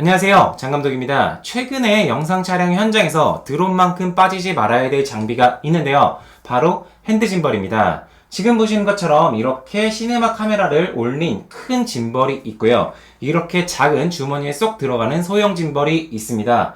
안녕하세요, 장감독입니다. 최근에 영상 촬영 현장에서 드론만큼 빠지지 말아야 될 장비가 있는데요. 바로 핸드짐벌입니다. 지금 보시는 것처럼 이렇게 시네마 카메라를 올린 큰 짐벌이 있고요. 이렇게 작은 주머니에 쏙 들어가는 소형 짐벌이 있습니다.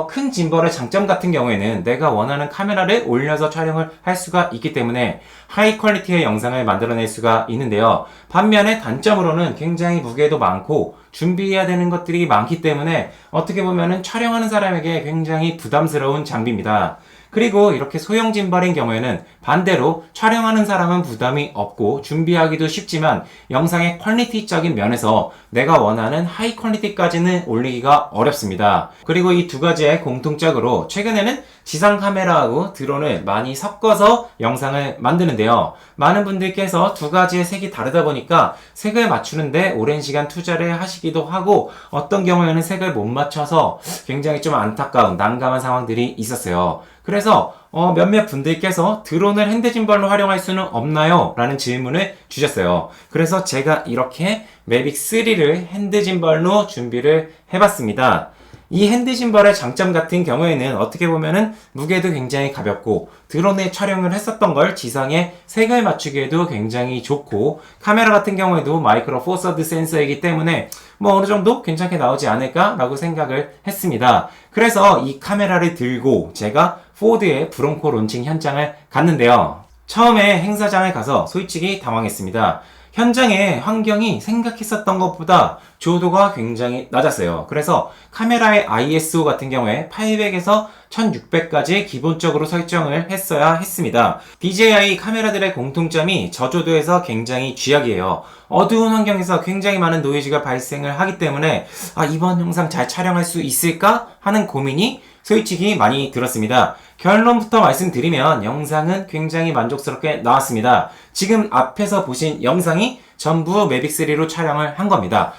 큰 짐벌의 장점 같은 경우에는 내가 원하는 카메라를 올려서 촬영을 할 수가 있기 때문에 하이 퀄리티의 영상을 만들어낼 수가 있는데요. 반면에 단점으로는 굉장히 무게도 많고 준비해야 되는 것들이 많기 때문에 어떻게 보면은 촬영하는 사람에게 굉장히 부담스러운 장비입니다. 그리고 이렇게 소형 짐벌인 경우에는 반대로 촬영하는 사람은 부담이 없고 준비하기도 쉽지만 영상의 퀄리티적인 면에서 내가 원하는 하이 퀄리티까지는 올리기가 어렵습니다. 그리고 이 두 가지의 공통적으로 최근에는 지상 카메라하고 드론을 많이 섞어서 영상을 만드는데요. 많은 분들께서 두 가지의 색이 다르다 보니까 색을 맞추는데 오랜 시간 투자를 하시기도 하고 어떤 경우에는 색을 못 맞춰서 굉장히 좀 안타까운 난감한 상황들이 있었어요. 그래서 몇몇 분들께서 드론을 핸드짐벌로 활용할 수는 없나요? 라는 질문을 주셨어요. 그래서 제가 이렇게 매빅 3를 핸드짐벌로 준비를 해봤습니다. 이 핸드짐벌의 장점 같은 경우에는 어떻게 보면은 무게도 굉장히 가볍고 드론에 촬영을 했었던 걸 지상에 색을 맞추기에도 굉장히 좋고 카메라 같은 경우에도 마이크로 포 서드 센서이기 때문에 어느 정도 괜찮게 나오지 않을까 라고 생각을 했습니다. 그래서 이 카메라를 들고 제가 포드의 브롱코 론칭 현장을 갔는데요. 처음에 행사장을 가서 솔직히 당황했습니다. 현장의 환경이 생각했었던 것보다 조도가 굉장히 낮았어요. 그래서 카메라의 ISO 같은 경우에 800에서 1600까지 기본적으로 설정을 했어야 했습니다. DJI 카메라들의 공통점이 저조도에서 굉장히 쥐약이에요. 어두운 환경에서 굉장히 많은 노이즈가 발생을 하기 때문에 이번 영상 잘 촬영할 수 있을까 하는 고민이 솔직히 많이 들었습니다. 결론부터 말씀드리면 영상은 굉장을 만족스럽게 나왔습니다. 지금 앞에서 보신 영상이 전부 매빅3로 촬영을 한 겁니다.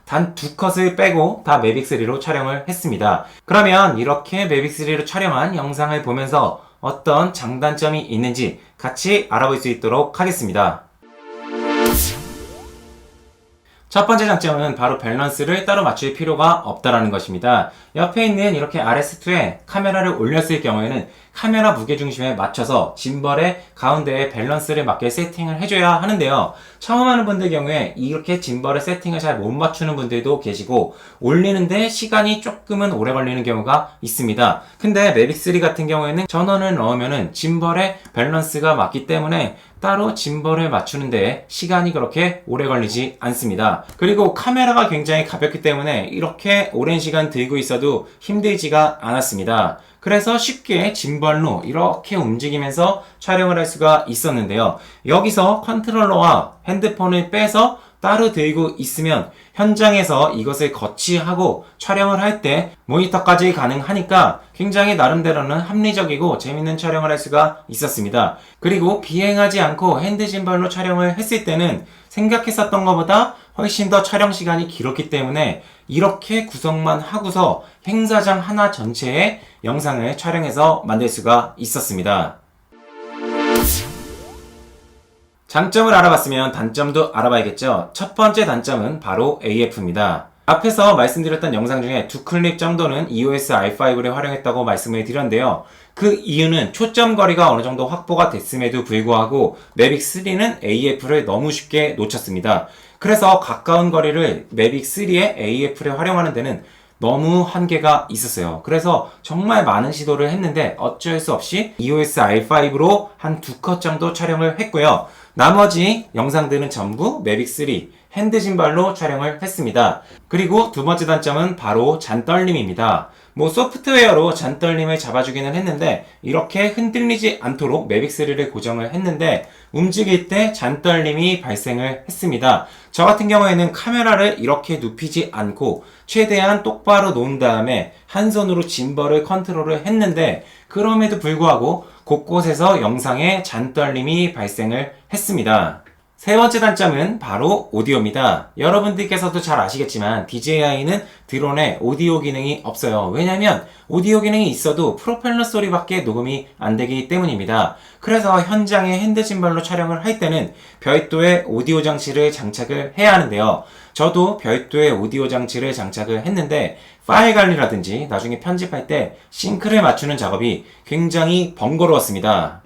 단 두 컷을 빼고 다 매빅3로 촬영을 했습니다. 그러면 이렇게 매빅3로 촬영한 영상을 보면서 어떤 장단점이 있는지 같이 알아볼 수 있도록 하겠습니다. 첫 번째 장점은 바로 밸런스를 따로 맞출 필요가 없다라는 것입니다. 옆에 있는 이렇게 RS2에 카메라를 올렸을 경우에는 카메라 무게중심에 맞춰서 짐벌의 가운데에 밸런스를 맞게 세팅을 해줘야 하는데요. 처음 하는 분들 경우에 이렇게 짐벌의 세팅을 잘 못 맞추는 분들도 계시고 올리는데 시간이 조금은 오래 걸리는 경우가 있습니다. 근데 매빅3 같은 경우에는 전원을 넣으면은 짐벌의 밸런스가 맞기 때문에 따로 짐벌을 맞추는데 시간이 그렇게 오래 걸리지 않습니다. 그리고 카메라가 굉장히 가볍기 때문에 이렇게 오랜 시간 들고 있어도 힘들지가 않았습니다. 그래서 쉽게 짐벌로 이렇게 움직이면서 촬영을 할 수가 있었는데요. 여기서 컨트롤러와 핸드폰을 빼서 따로 들고 있으면 현장에서 이것을 거치하고 촬영을 할 때 모니터까지 가능하니까 굉장히 나름대로는 합리적이고 재밌는 촬영을 할 수가 있었습니다. 그리고 비행하지 않고 핸드짐벌로 촬영을 했을 때는 생각했었던 것보다 훨씬 더 촬영 시간이 길었기 때문에 이렇게 구성만 하고서 행사장 하나 전체에 영상을 촬영해서 만들 수가 있었습니다. 장점을 알아봤으면 단점도 알아봐야겠죠. 첫 번째 단점은 바로 AF입니다. 앞에서 말씀드렸던 영상 중에 두 클립 정도는 EOS R5를 활용했다고 말씀을 드렸는데요. 그 이유는 초점 거리가 어느 정도 확보가 됐음에도 불구하고 매빅3는 AF를 너무 쉽게 놓쳤습니다. 그래서 가까운 거리를 매빅3의 AF를 활용하는 데는 너무 한계가 있었어요. 그래서 정말 많은 시도를 했는데 어쩔 수 없이 EOS R5로 한 두 컷 정도 촬영을 했고요. 나머지 영상들은 전부 매빅3 핸드짐벌로 촬영을 했습니다. 그리고 두 번째 단점은 바로 잔떨림입니다. 소프트웨어로 잔떨림을 잡아주기는 했는데 이렇게 흔들리지 않도록 매빅3를 고정을 했는데 움직일 때 잔떨림이 발생을 했습니다. 저 같은 경우에는 카메라를 이렇게 눕히지 않고 최대한 똑바로 놓은 다음에 한 손으로 짐벌을 컨트롤을 했는데 그럼에도 불구하고 곳곳에서 영상에 잔떨림이 발생을 했습니다. 세 번째 단점은 바로 오디오입니다. 여러분들께서도 잘 아시겠지만 DJI는 드론에 오디오 기능이 없어요. 왜냐면 오디오 기능이 있어도 프로펠러 소리밖에 녹음이 안 되기 때문입니다. 그래서 현장에 핸드 짐벌로 촬영을 할 때는 별도의 오디오 장치를 장착을 해야 하는데요. 저도 별도의 오디오 장치를 장착을 했는데 파일 관리라든지 나중에 편집할 때 싱크를 맞추는 작업이 굉장히 번거로웠습니다.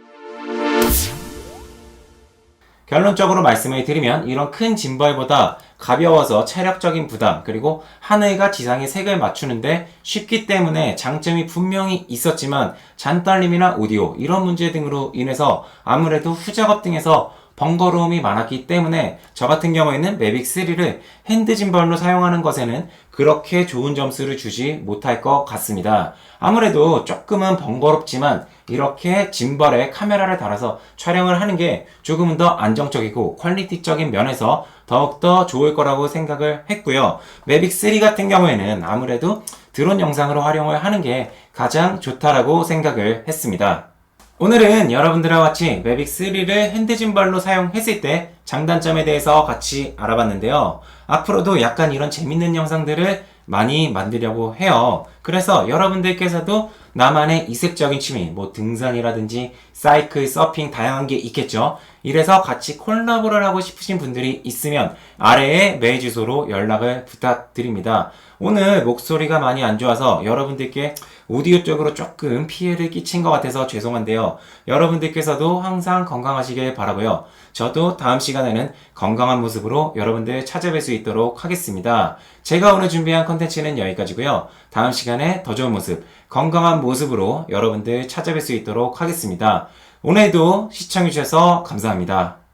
결론적으로 말씀을 드리면 이런 큰 짐벌보다 가벼워서 체력적인 부담 그리고 하늘과 지상의 색을 맞추는데 쉽기 때문에 장점이 분명히 있었지만 잔떨림이나 오디오 이런 문제 등으로 인해서 아무래도 후작업 등에서 번거로움이 많았기 때문에 저 같은 경우에는 매빅 3를 핸드 짐벌로 사용하는 것에는 그렇게 좋은 점수를 주지 못할 것 같습니다. 아무래도 조금은 번거롭지만 이렇게 짐벌에 카메라를 달아서 촬영을 하는 게 조금은 더 안정적이고 퀄리티적인 면에서 더욱더 좋을 거라고 생각을 했고요. 매빅 3 같은 경우에는 아무래도 드론 영상으로 활용을 하는 게 가장 좋다라고 생각을 했습니다. 오늘은 여러분들과 같이 매빅 3를 핸드 짐벌로 사용했을 때 장단점에 대해서 같이 알아봤는데요. 앞으로도 약간 이런 재밌는 영상들을 많이 만들려고 해요. 그래서 여러분들께서도 나만의 이색적인 취미, 뭐 등산이라든지 사이클, 서핑 다양한 게 있겠죠. 이래서 같이 콜라보를 하고 싶으신 분들이 있으면 아래에 메일 주소로 연락을 부탁드립니다. 오늘 목소리가 많이 안 좋아서 여러분들께 오디오 쪽으로 조금 피해를 끼친 것 같아서 죄송한데요. 여러분들께서도 항상 건강하시길 바라고요. 저도 다음 시간에는 건강한 모습으로 여러분들 찾아뵐 수 있도록 하겠습니다. 제가 오늘 준비한 컨텐츠는 여기까지고요. 다음 시간에 더 좋은 모습, 건강한 모습으로 여러분들 찾아뵐 수 있도록 하겠습니다. 오늘도 시청해주셔서 감사합니다.